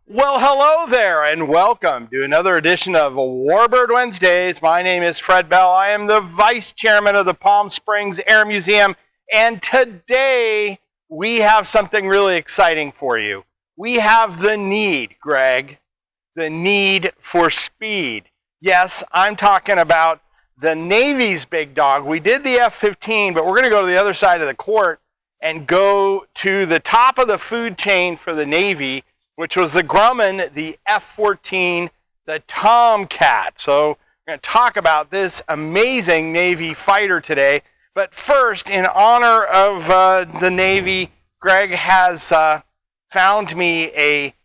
Well, hello there, and welcome to another edition of Warbird Wednesdays. My name is Fred Bell. I am the Vice Chairman of the Palm Springs Air Museum, and today we have something really exciting for you. We have the need, Greg, the need for speed. Yes, I'm talking about the Navy's big dog. We did the F-15, but we're going to go to the other side of the court and go to the top of the food chain for the Navy, which was the Grumman, the F-14, the Tomcat. So we're going to talk about this amazing Navy fighter today. But first, in honor of the Navy, Greg has found me a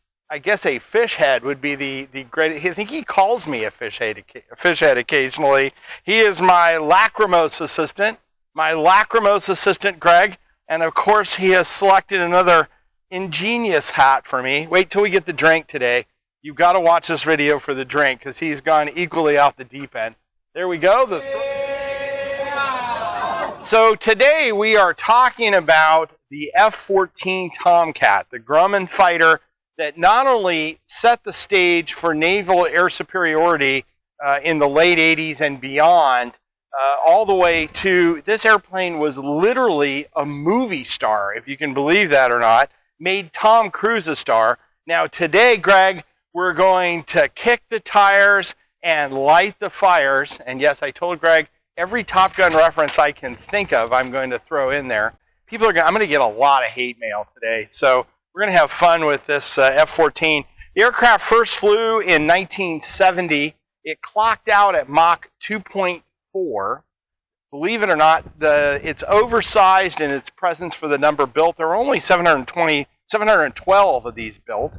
fish head would be the great. I think he calls me a fish head occasionally. He is my lachrymose assistant, Greg. And of course, he has selected another ingenious hat for me. Wait till we get the drink today. You've got to watch this video for the drink because he's gone equally off the deep end. There we go. So today we are talking about the F-14 Tomcat, the Grumman fighter that not only set the stage for naval air superiority in the late 80s and beyond, all the way to this airplane was literally a movie star, if you can believe that or not. Made Tom Cruise a star. Now today, Greg, we're going to kick the tires and light the fires. And yes, I told Greg, every Top Gun reference I can think of, I'm going to throw in there. I'm going to get a lot of hate mail today. So we're going to have fun with this F-14. The aircraft first flew in 1970. It clocked out at Mach 2.4. Believe it or not, it's oversized in its presence for the number built. There are only 712 of these built.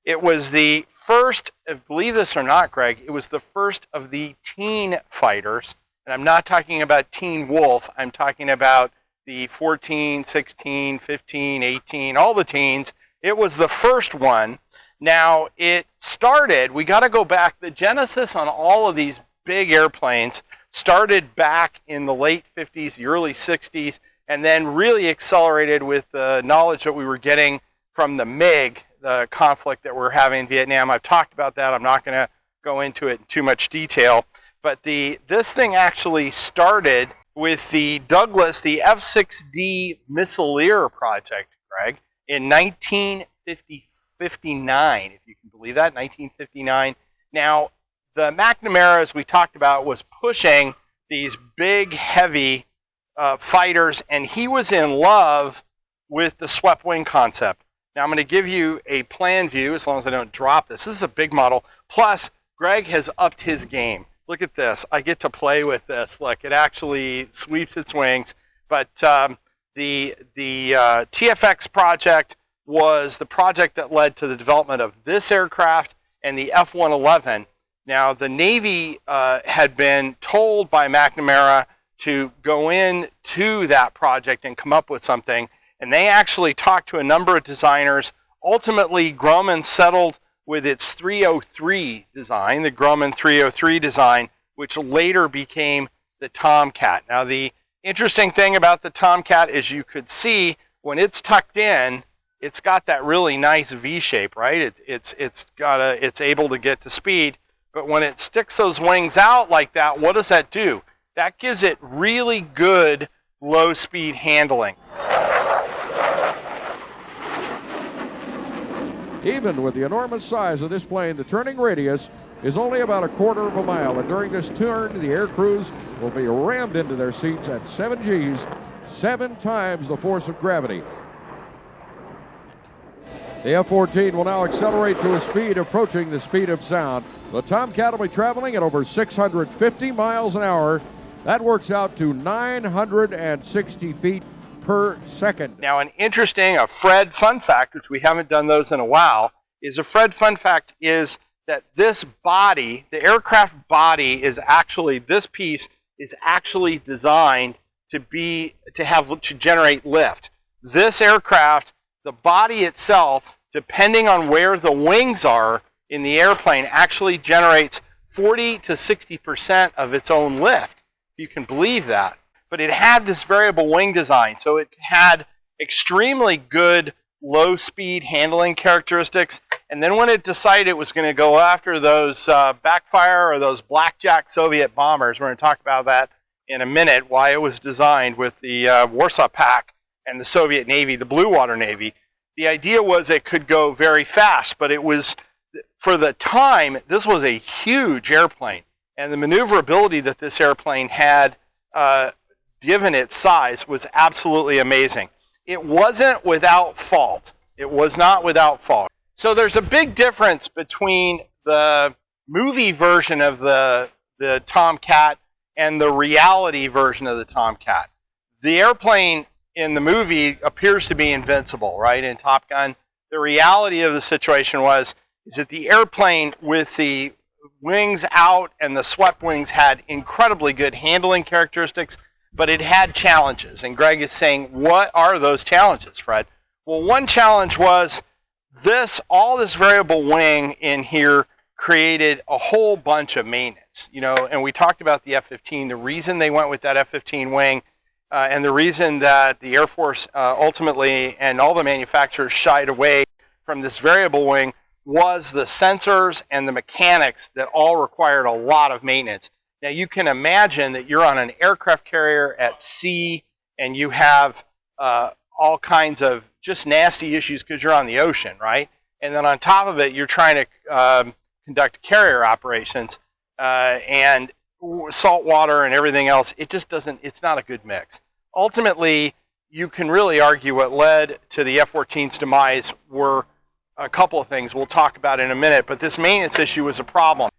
It was the first, believe this or not, Greg, it was the first of the teen fighters. And I'm not talking about Teen Wolf. I'm talking about the 14, 16, 15, 18, all the teens. It was the first one. Now, it started, we got to go back, the genesis on all of these big airplanes started back in the late 50s, the early 60s, and then really accelerated with the knowledge that we were getting from the MiG, the conflict that we're having in Vietnam. I've talked about that. I'm not going to go into it in too much detail. But this thing actually started with the Douglas, the F-6D Missileer project, Greg, in 1959, if you can believe that, 1959. Now, the McNamara, as we talked about, was pushing these big, heavy fighters, and he was in love with the swept wing concept. Now, I'm going to give you a plan view, as long as I don't drop this. This is a big model. Plus, Greg has upped his game. Look at this. I get to play with this. Look, it actually sweeps its wings. But the TFX project was the project that led to the development of this aircraft and the F-111. Now, the Navy had been told by McNamara to go into that project and come up with something, and they actually talked to a number of designers. Ultimately, Grumman settled with its 303 design, the Grumman 303 design, which later became the Tomcat. Now, the interesting thing about the Tomcat is you could see when it's tucked in, it's got that really nice V shape, right? It's able to get to speed. But when it sticks those wings out like that, what does that do? That gives it really good low-speed handling. Even with the enormous size of this plane, the turning radius is only about 1/4 of a mile. And during this turn, the air crews will be rammed into their seats at 7 Gs, 7 times the force of gravity. The F-14 will now accelerate to a speed approaching the speed of sound. The Tomcat will be traveling at over 650 miles an hour. That works out to 960 feet per second. Now, a Fred fun fact, which we haven't done those in a while, is that this body, the aircraft body, this piece is actually designed to generate lift. This aircraft, the body itself, depending on where the wings are in the airplane, actually generates 40 to 60% of its own lift. You can believe that. But it had this variable wing design, so it had extremely good low-speed handling characteristics. And then when it decided it was going to go after those backfire or those blackjack Soviet bombers, we're going to talk about that in a minute, why it was designed with the Warsaw Pact and the Soviet Navy, the Blue Water Navy. The idea was it could go very fast, but it was, for the time, this was a huge airplane. And the maneuverability that this airplane had, given its size, was absolutely amazing. It wasn't without fault. It was not without fault. So there's a big difference between the movie version of the Tomcat and the reality version of the Tomcat. The airplane in the movie appears to be invincible, right? In Top Gun, the reality of the situation is that the airplane with the wings out and the swept wings had incredibly good handling characteristics, but it had challenges. And Greg is saying, what are those challenges, Fred? Well, one challenge was all this variable wing in here created a whole bunch of maintenance, and we talked about the F-15. The reason they went with that F-15 wing and the reason that the Air Force ultimately and all the manufacturers shied away from this variable wing was the sensors and the mechanics that all required a lot of maintenance. Now you can imagine that you're on an aircraft carrier at sea and you have all kinds of just nasty issues because you're on the ocean, right? And then on top of it, you're trying to conduct carrier operations and salt water and everything else. It just doesn't, it's not a good mix. Ultimately, you can really argue what led to the F-14's demise were a couple of things we'll talk about in a minute, but this maintenance issue was a problem.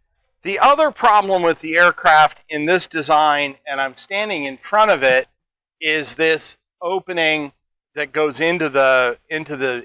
The other problem with the aircraft in this design, and I'm standing in front of it, is this opening that goes into the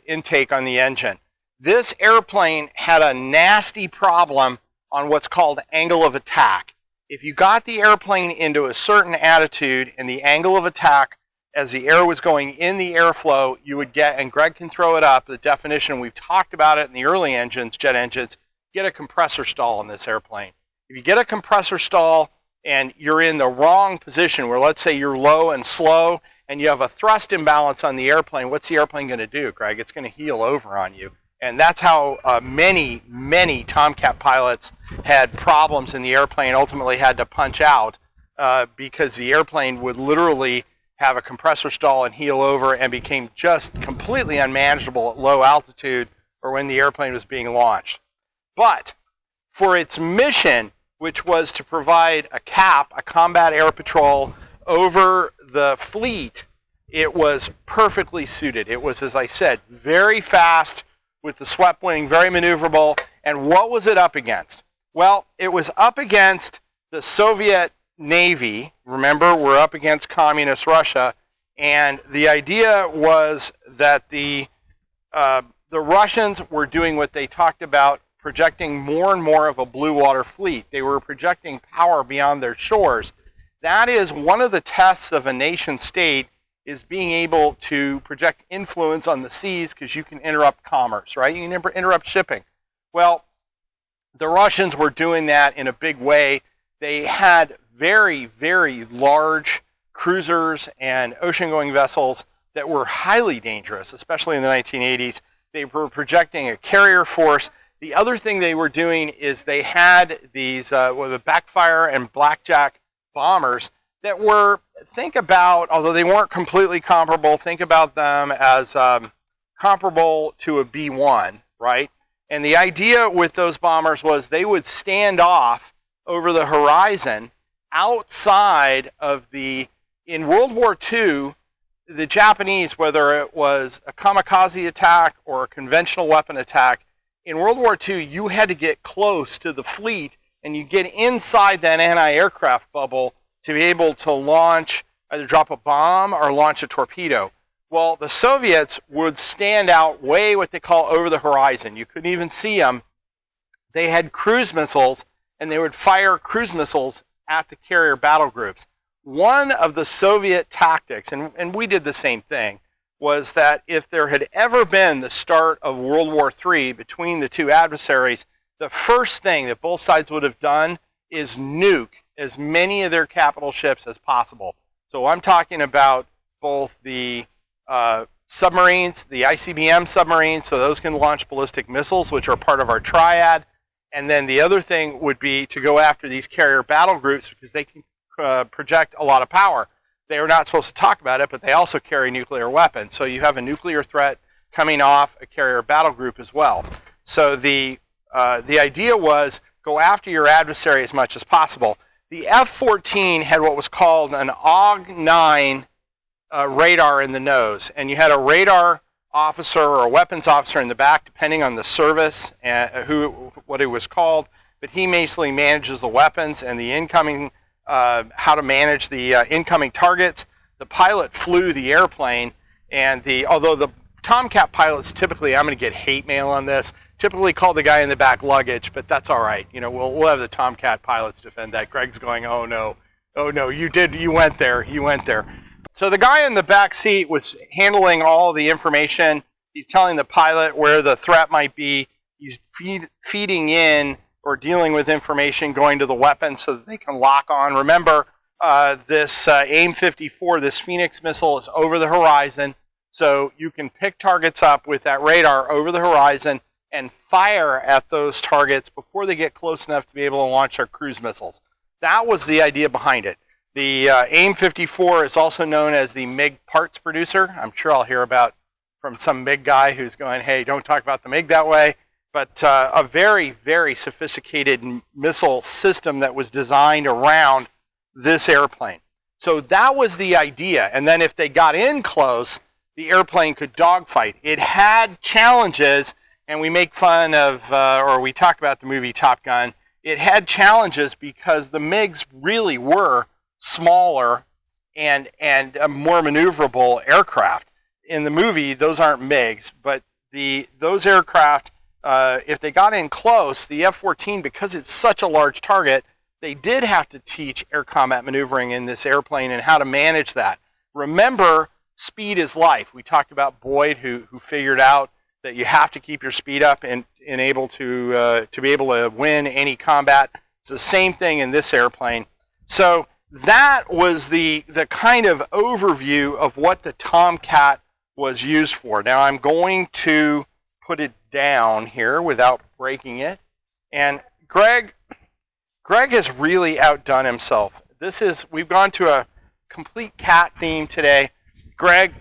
intake on the engine. This airplane had a nasty problem on what's called angle of attack. If you got the airplane into a certain attitude and the angle of attack as the air was going in the airflow, you would get, and Greg can throw it up, the definition, we've talked about it in the early engines, jet engines, get a compressor stall in this airplane. If you get a compressor stall and you're in the wrong position, where let's say you're low and slow and you have a thrust imbalance on the airplane, what's the airplane going to do, Greg? It's going to heel over on you. And that's how many Tomcat pilots had problems in the airplane, ultimately had to punch out because the airplane would literally have a compressor stall and heel over and became just completely unmanageable at low altitude or when the airplane was being launched. But for its mission, which was to provide a CAP, a combat air patrol, over the fleet, it was perfectly suited. It was, as I said, very fast with the swept wing, very maneuverable. And what was it up against? Well, it was up against the Soviet Navy. Remember, we're up against communist Russia. And the idea was that the Russians were doing what they talked about, projecting more and more of a blue water fleet. They were projecting power beyond their shores. That is one of the tests of a nation state, is being able to project influence on the seas, because you can interrupt commerce, right? You can interrupt shipping. Well, the Russians were doing that in a big way. They had very, very large cruisers and ocean-going vessels that were highly dangerous, especially in the 1980s. They were projecting a carrier force. The other thing they were doing is they had these the backfire and blackjack bombers that were, think about, although they weren't completely comparable, think about them as comparable to a B-1, right? And the idea with those bombers was they would stand off over the horizon outside of in World War II, the Japanese, whether it was a kamikaze attack or a conventional weapon attack, in World War II, you had to get close to the fleet and you get inside that anti-aircraft bubble to be able to launch, either drop a bomb or launch a torpedo. Well, the Soviets would stand out way what they call over the horizon. You couldn't even see them. They had cruise missiles, and they would fire cruise missiles at the carrier battle groups. One of the Soviet tactics, and we did the same thing, was that if there had ever been the start of World War III between the two adversaries, the first thing that both sides would have done is nuke as many of their capital ships as possible. So I'm talking about both the submarines, the ICBM submarines, so those can launch ballistic missiles, which are part of our triad. And then the other thing would be to go after these carrier battle groups because they can project a lot of power. They are not supposed to talk about it, but they also carry nuclear weapons. So you have a nuclear threat coming off a carrier battle group as well. So the idea was go after your adversary as much as possible. The F-14 had what was called an AUG-9 radar in the nose, and you had a radar officer or a weapons officer in the back, depending on the service and what it was called. But he basically manages the weapons and the incoming, how to manage the incoming targets. The pilot flew the airplane, and although the Tomcat pilots typically, I'm going to get hate mail on this, typically call the guy in the back luggage, but that's all right. You know, we'll have the Tomcat pilots defend that. Greg's going, oh no, you went there. So the guy in the back seat was handling all the information. He's telling the pilot where the threat might be. He's feeding in or dealing with information going to the weapons so that they can lock on. Remember, this AIM-54, this Phoenix missile is over the horizon, so you can pick targets up with that radar over the horizon and fire at those targets before they get close enough to be able to launch their cruise missiles. That was the idea behind it. The AIM-54 is also known as the MiG parts producer. I'm sure I'll hear about from some MiG guy who's going, hey, don't talk about the MiG that way. But a very, very sophisticated missile system that was designed around this airplane. So that was the idea. And then if they got in close, the airplane could dogfight. It had challenges, and we make fun of, or we talk about the movie Top Gun. It had challenges because the MiGs really were smaller and more maneuverable aircraft. In the movie, those aren't MiGs, but those aircraft, if they got in close, the F-14, because it's such a large target, they did have to teach air combat maneuvering in this airplane and how to manage that. Remember, speed is life. We talked about Boyd, who figured out that you have to keep your speed up and able to be able to win any combat. It's the same thing in this airplane. So that was the kind of overview of what the Tomcat was used for. Now I'm going to put it down here without breaking it. And Greg has really outdone himself. We've gone to a complete cat theme today. Greg,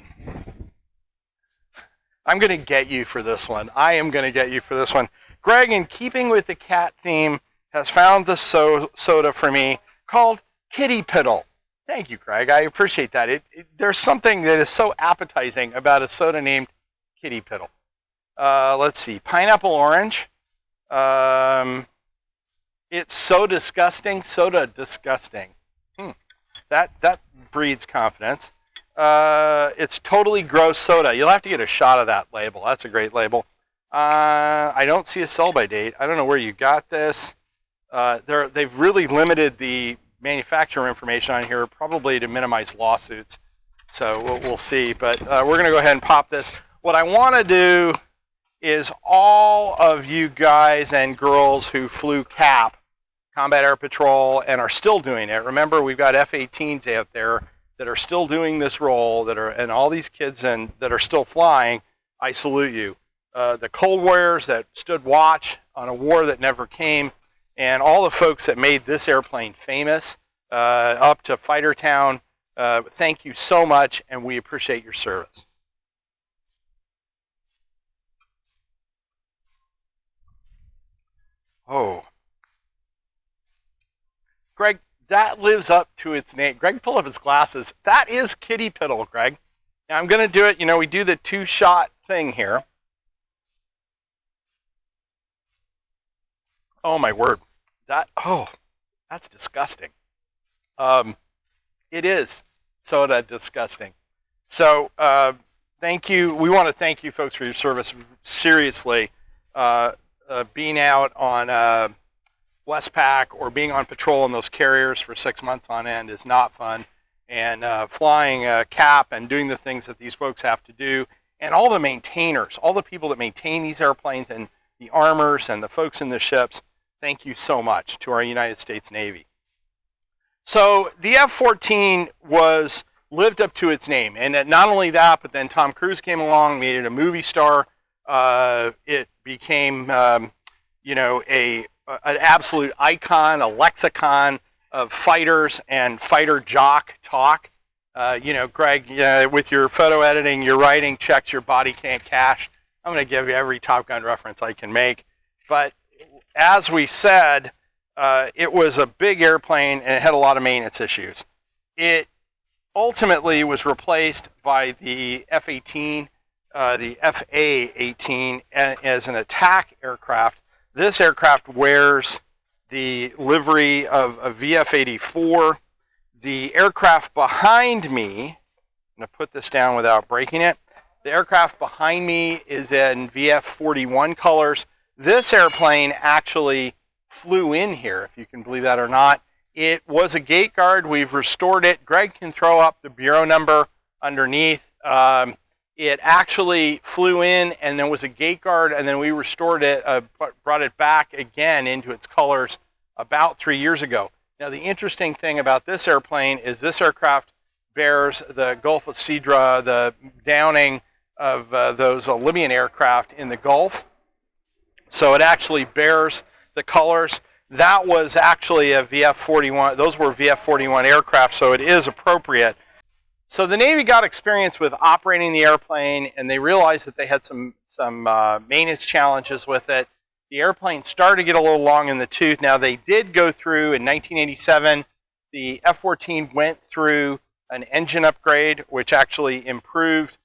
I'm going to get you for this one. I am going to get you for this one. Greg, in keeping with the cat theme, has found the soda for me called Kitty Piddle. Thank you, Greg. I appreciate that. There's something that is so appetizing about a soda named Kitty Piddle. Let's see. Pineapple orange. It's so disgusting. Soda disgusting. That breeds confidence. It's totally gross soda. You'll have to get a shot of that label. That's a great label. I don't see a sell-by date. I don't know where you got this. They've really limited the manufacturer information on here, probably to minimize lawsuits. So we'll see. But we're going to go ahead and pop this. What I want to do is all of you guys and girls who flew CAP, Combat Air Patrol, and are still doing it. Remember, we've got F-18s out there that are still doing this role, and all these kids that are still flying. I salute you. The Cold Warriors that stood watch on a war that never came, and all the folks that made this airplane famous, up to Fighter Town. Thank you so much, and we appreciate your service. Oh. Greg, that lives up to its name. Greg, pull up his glasses. That is Kitty Piddle, Greg. Now I'm going to do it. You know, we do the two-shot thing here. Oh, my word. That's disgusting. It is soda disgusting. So thank you. We want to thank you folks for your service. Seriously, being out on Westpac or being on patrol in those carriers for 6 months on end is not fun. And flying CAP and doing the things that these folks have to do, and all the maintainers, all the people that maintain these airplanes and the armors and the folks in the ships, thank you so much to our United States Navy. So the F-14 was lived up to its name. And not only that, but then Tom Cruise came along, made it a movie star. It became, an absolute icon, a lexicon of fighters and fighter jock talk. Greg, with your photo editing, your writing checks your body can't cash. I'm going to give you every Top Gun reference I can make. But as we said, it was a big airplane and it had a lot of maintenance issues. It ultimately was replaced by the F-18, the FA-18, as an attack aircraft. This aircraft wears the livery of a VF-84. The aircraft behind me, I'm going to put this down without breaking it. The aircraft behind me is in VF-41 colors. This airplane actually flew in here, if you can believe that or not. It was a gate guard. We've restored it. Greg can throw up the bureau number underneath. It actually flew in and then was a gate guard, and then we restored it, brought it back again into its colors about 3 years ago. Now, the interesting thing about this airplane is this aircraft bears the Gulf of Sidra, the downing of those Libyan aircraft in the Gulf. So it actually bears the colors. That was actually a VF-41. Those were VF-41 aircraft, so it is appropriate. So the Navy got experience with operating the airplane, and they realized that they had some maintenance challenges with it. The airplane started to get a little long in the tooth. Now, they did go through, in 1987, the F-14 went through an engine upgrade, which actually improved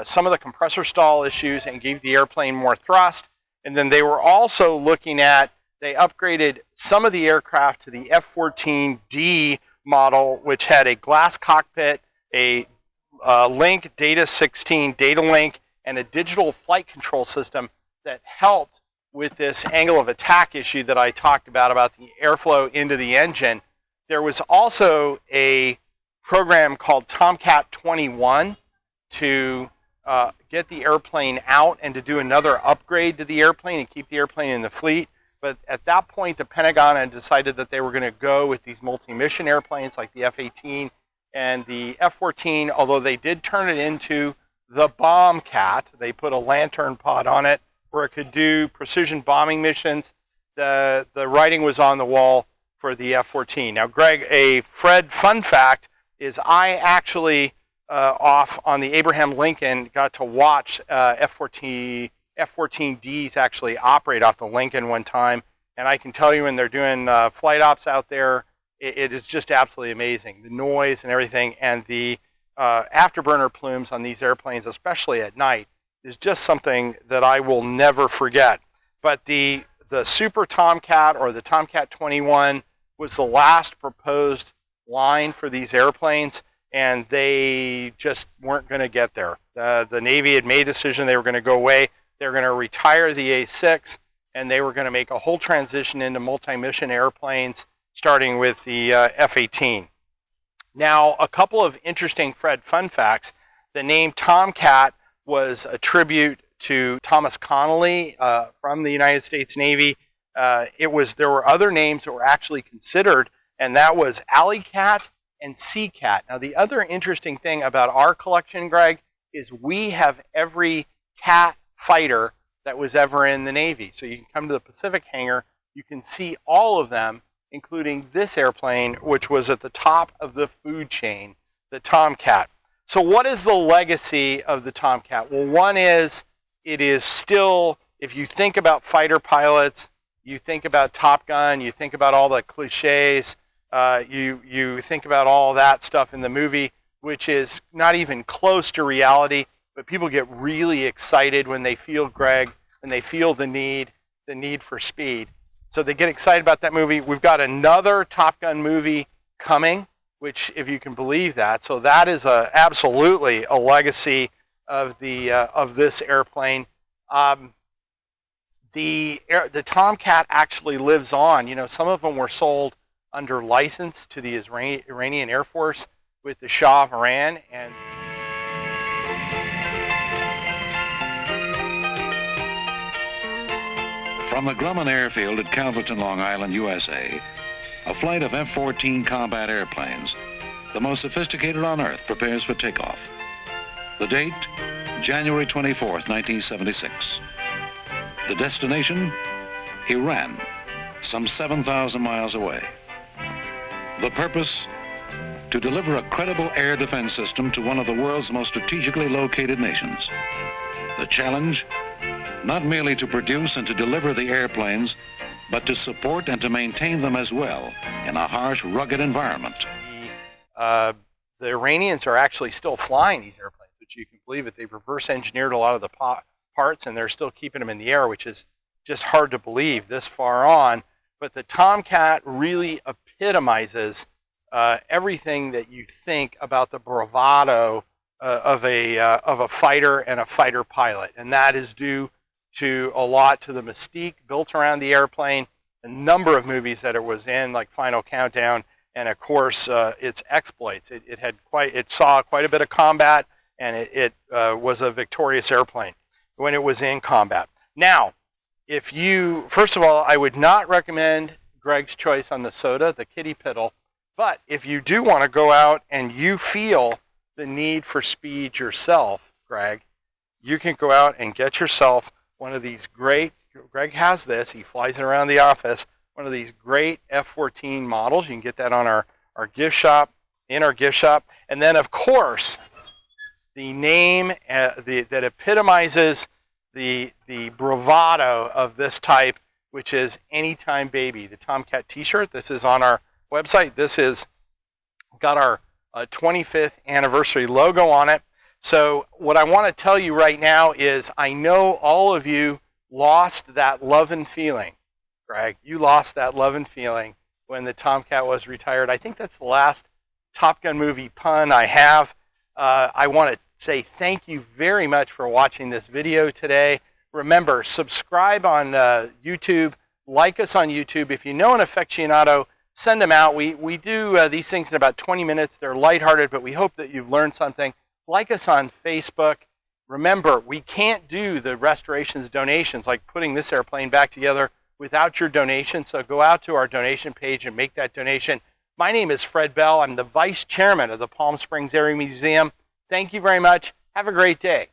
some of the compressor stall issues and gave the airplane more thrust. And then they were also looking at, they upgraded some of the aircraft to the F-14D model, which had a glass cockpit, a Link Data 16 data link, and a digital flight control system that helped with this angle of attack issue that I talked about the airflow into the engine. There was also a program called Tomcat 21 to get the airplane out and to do another upgrade to the airplane and keep the airplane in the fleet. But at that point, the Pentagon had decided that they were going to go with these multi-mission airplanes like the F-18 and the F-14, although they did turn it into the Bombcat. They put a lantern pod on it where it could do precision bombing missions. The writing was on the wall for the F-14. Now, Greg, a Fred fun fact is I actually, off on the Abraham Lincoln, got to watch F-14Ds actually operate off the Lincoln one time. And I can tell you when they're doing flight ops out there, it is just absolutely amazing. The noise and everything, and the afterburner plumes on these airplanes, especially at night, is just something that I will never forget. But the Super Tomcat, or the Tomcat 21, was the last proposed line for these airplanes, and they just weren't going to get there. The Navy had made a decision they were going to go away. They were going to retire the A6, and they were going to make a whole transition into multi-mission airplanes, starting with the F-18. Now, a couple of interesting Fred fun facts. The name Tomcat was a tribute to Thomas Connolly from the United States Navy. There were other names that were actually considered, and that was Alley Cat and Sea Cat. Now, the other interesting thing about our collection, Greg, is we have every cat fighter that was ever in the Navy. So you can come to the Pacific hangar, you can see all of them, including this airplane, which was at the top of the food chain, the Tomcat. So what is the legacy of the Tomcat? Well, one is, it is still, if you think about fighter pilots, you think about Top Gun, you think about all the cliches, you think about all that stuff in the movie, which is not even close to reality, but people get really excited when they feel, Greg, when they feel the need for speed. So they get excited about that movie. We've got another Top Gun movie coming, which, if you can believe that, so that is absolutely a legacy of this airplane. The Tomcat actually lives on. You know, some of them were sold under license to the Iranian Air Force with the Shah of Iran, and from the Grumman Airfield at Calverton, Long Island, USA, a flight of F-14 combat airplanes the most sophisticated on Earth, prepares for takeoff. The date, January 24th, 1976. The destination, Iran, some 7,000 miles away. The purpose, to deliver a credible air defense system to one of the world's most strategically located nations. The challenge, not merely to produce and to deliver the airplanes, but to support and to maintain them as well in a harsh, rugged environment. The Iranians are actually still flying these airplanes, which you can believe it. They've reverse engineered a lot of the parts, and they're still keeping them in the air, which is just hard to believe this far on. But the Tomcat really epitomizes everything that you think about the bravado of a fighter and a fighter pilot, and that is due to a lot to the mystique built around the airplane, a number of movies that it was in, like Final Countdown, and of course its exploits. It saw quite a bit of combat, and it was a victorious airplane when it was in combat. Now, first of all, I would not recommend Greg's choice on the soda, the Kitty Piddle, but if you do want to go out and you feel the need for speed yourself, Greg, you can go out and get yourself one of these great, Greg has this, he flies it around the office, one of these great F-14 models. You can get that on our gift shop, and then of course, the name that epitomizes the bravado of this type, which is Anytime Baby, the Tomcat t-shirt. This is on our website. This is got our 25th anniversary logo on it. So what I want to tell you right now is I know all of you lost that love and feeling. Greg, you lost that love and feeling when the Tomcat was retired. I think that's the last Top Gun movie pun I have. I want to say thank you very much for watching this video today. Remember, subscribe on YouTube, like us on YouTube. If you know an aficionado, send them out. We do these things in about 20 minutes. They're lighthearted, but we hope that you've learned something. Like us on Facebook. Remember, we can't do the restorations donations like putting this airplane back together without your donation. So go out to our donation page and make that donation. My name is Fred Bell. I'm the Vice Chairman of the Palm Springs Area Museum. Thank you very much. Have a great day.